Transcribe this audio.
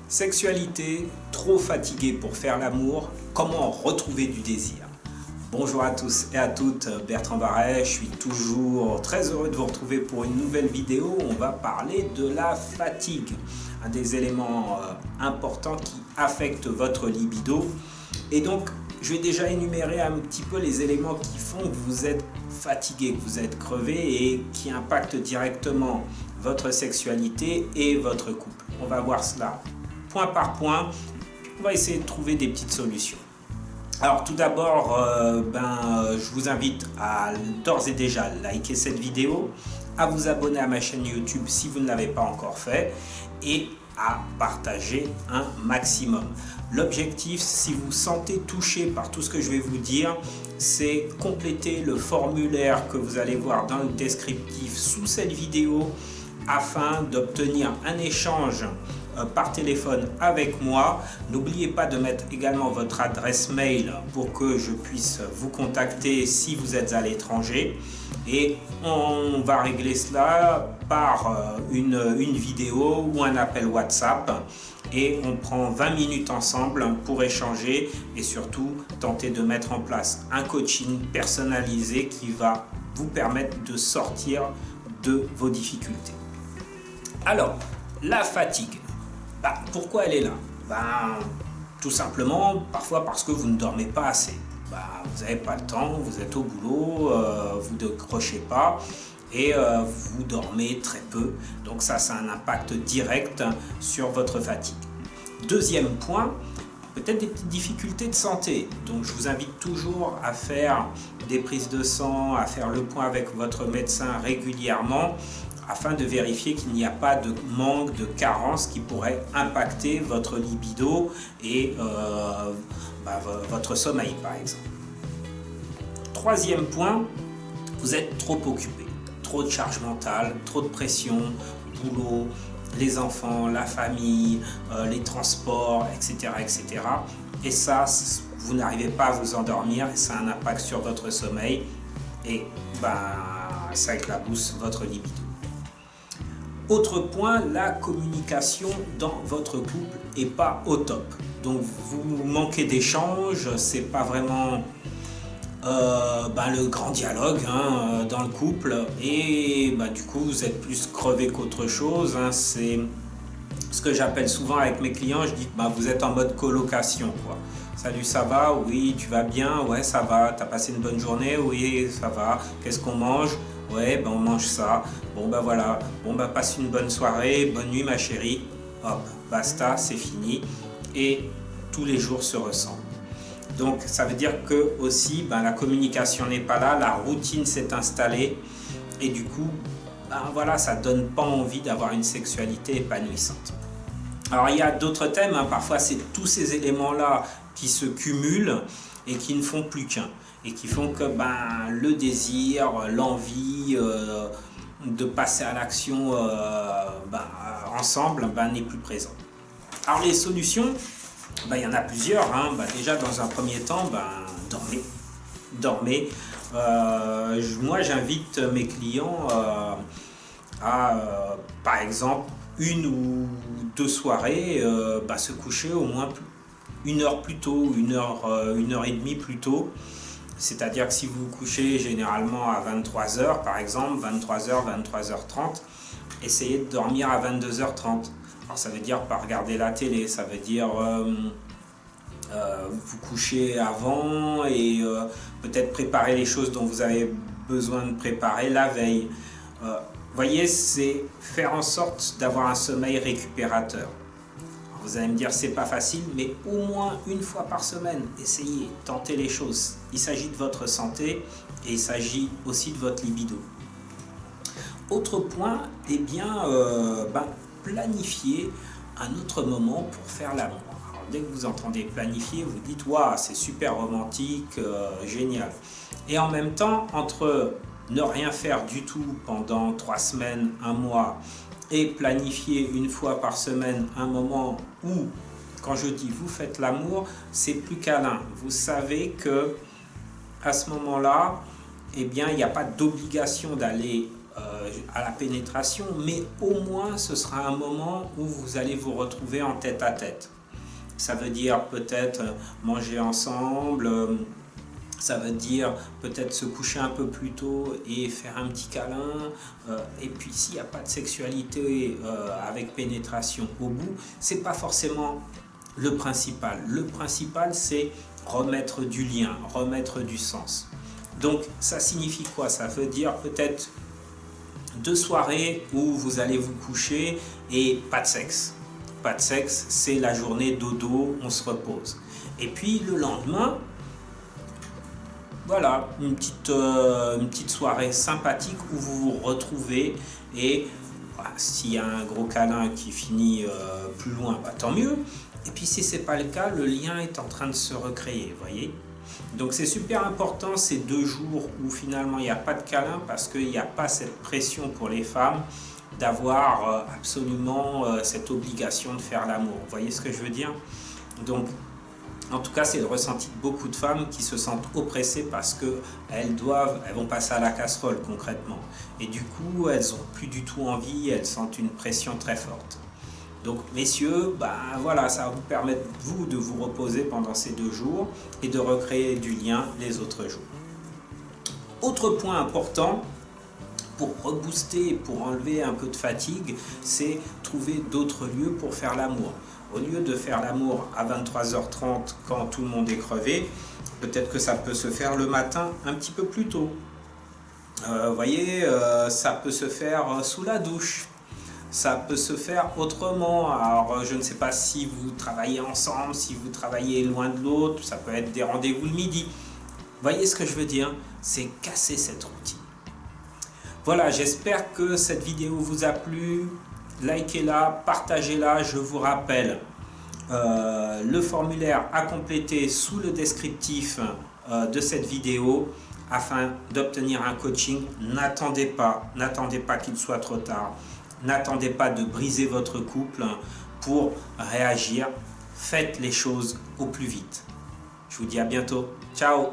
Sexualité, trop fatigué pour faire l'amour, comment retrouver du désir? Bonjour à tous et à toutes, Bertrand Barret, je suis toujours très heureux de vous retrouver pour une nouvelle vidéo. On va parler de la fatigue, un des éléments importants qui affecte votre libido. Et donc, je vais déjà énumérer un petit peu les éléments qui font que vous êtes fatigué, que vous êtes crevé et qui impactent directement votre sexualité et votre couple. On va voir cela point par point. On va essayer de trouver des petites solutions. Alors tout d'abord, je vous invite à d'ores et déjà liker cette vidéo, à vous abonner à ma chaîne YouTube si vous ne l'avez pas encore fait et à partager un maximum. L'objectif, si vous vous sentez touché par tout ce que je vais vous dire, c'est compléter le formulaire que vous allez voir dans le descriptif sous cette vidéo afin d'obtenir un échange par téléphone avec moi. N'oubliez pas de mettre également votre adresse mail pour que je puisse vous contacter si vous êtes à l'étranger. Et on va régler cela par une vidéo ou un appel WhatsApp. Et on prend 20 minutes ensemble pour échanger et surtout tenter de mettre en place un coaching personnalisé qui va vous permettre de sortir de vos difficultés. Alors, la fatigue. Pourquoi elle est là? Tout simplement, parfois parce que vous ne dormez pas assez. Vous n'avez pas le temps, vous êtes au boulot, vous ne décrochez pas et vous dormez très peu. Donc ça a un impact direct sur votre fatigue. Deuxième point, peut-être des petites difficultés de santé. Donc je vous invite toujours à faire des prises de sang, à faire le point avec votre médecin régulièrement, afin de vérifier qu'il n'y a pas de manque, de carence qui pourrait impacter votre libido et votre sommeil par exemple. Troisième point, vous êtes trop occupé, trop de charge mentale, trop de pression, boulot, les enfants, la famille, les transports, etc., etc. Et ça, vous n'arrivez pas à vous endormir et ça a un impact sur votre sommeil et ça éclabousse votre libido. Autre point, la communication dans votre couple n'est pas au top. Donc vous manquez d'échange, c'est pas vraiment le grand dialogue dans le couple et du coup vous êtes plus crevé qu'autre chose. C'est ce que j'appelle souvent avec mes clients, je dis vous êtes en mode colocation quoi. Salut, ça va? Oui, tu vas bien? Ouais, ça va. T'as passé une bonne journée? Oui, ça va. Qu'est-ce qu'on mange? Ouais, on mange ça. Voilà. Passe une bonne soirée. Bonne nuit, ma chérie. Hop, basta, c'est fini. Et tous les jours se ressemblent. Donc, ça veut dire que aussi, la communication n'est pas là, la routine s'est installée. Et du coup, ça donne pas envie d'avoir une sexualité épanouissante. Alors, il y a d'autres thèmes. Parfois, c'est tous ces éléments-là qui se cumulent et qui ne font plus qu'un et qui font que le désir, l'envie de passer à l'action ensemble n'est plus présent. Alors les solutions, il y en a plusieurs. Déjà dans un premier temps, dormez. Moi j'invite mes clients à par exemple une ou deux soirées se coucher au moins une heure plus tôt, une heure et demie plus tôt. C'est-à-dire que si vous vous couchez généralement à 23h par exemple, 23h, 23h30, essayez de dormir à 22h30. Alors ça veut dire pas regarder la télé, ça veut dire vous coucher avant et peut-être préparer les choses dont vous avez besoin de préparer la veille. Voyez, c'est faire en sorte d'avoir un sommeil récupérateur. Vous allez me dire c'est pas facile, mais au moins une fois par semaine, essayez, tentez les choses. Il s'agit de votre santé et il s'agit aussi de votre libido. Autre point, planifier un autre moment pour faire l'amour. Dès que vous entendez planifier, vous dites waouh, c'est super romantique, génial. Et en même temps, entre ne rien faire du tout pendant 3 semaines, 1 mois, et planifier une fois par semaine un moment où, quand je dis vous faites l'amour, c'est plus câlin. Vous savez que à ce moment-là, eh bien, il n'y a pas d'obligation d'aller à la pénétration, mais au moins ce sera un moment où vous allez vous retrouver en tête à tête. Ça veut dire peut-être manger ensemble, ça veut dire peut-être se coucher un peu plus tôt et faire un petit câlin. Et puis s'il n'y a pas de sexualité avec pénétration au bout, c'est pas forcément le principal. Le principal, c'est remettre du lien, remettre du sens. Donc ça signifie quoi? Ça veut dire peut-être 2 soirées où vous allez vous coucher et pas de sexe. Pas de sexe, c'est la journée dodo, on se repose. Et puis le lendemain, voilà, une petite soirée sympathique où vous vous retrouvez et voilà, s'il y a un gros câlin qui finit plus loin, bah, tant mieux. Et puis si ce n'est pas le cas, le lien est en train de se recréer, voyez. Donc c'est super important ces 2 jours où finalement il n'y a pas de câlin parce qu'il n'y a pas cette pression pour les femmes d'avoir absolument cette obligation de faire l'amour. Vous voyez ce que je veux dire? Donc en tout cas c'est le ressenti de beaucoup de femmes qui se sentent oppressées parce qu'elles vont passer à la casserole concrètement. Et du coup elles n'ont plus du tout envie, elles sentent une pression très forte. Donc messieurs, voilà, ça va vous permettre vous de vous reposer pendant ces 2 jours et de recréer du lien les autres jours. Autre point important pour rebooster, pour enlever un peu de fatigue, c'est trouver d'autres lieux pour faire l'amour. Au lieu de faire l'amour à 23h30 quand tout le monde est crevé, peut-être que ça peut se faire le matin un petit peu plus tôt. Voyez, ça peut se faire sous la douche. Ça peut se faire autrement. Alors, je ne sais pas si vous travaillez ensemble, si vous travaillez loin de l'autre, ça peut être des rendez-vous le midi. Voyez ce que je veux dire? C'est casser cette routine. Voilà, j'espère que cette vidéo vous a plu. Likez-la, partagez-la. Je vous rappelle le formulaire à compléter sous le descriptif de cette vidéo afin d'obtenir un coaching. N'attendez pas qu'il soit trop tard. N'attendez pas de briser votre couple pour réagir. Faites les choses au plus vite. Je vous dis à bientôt. Ciao!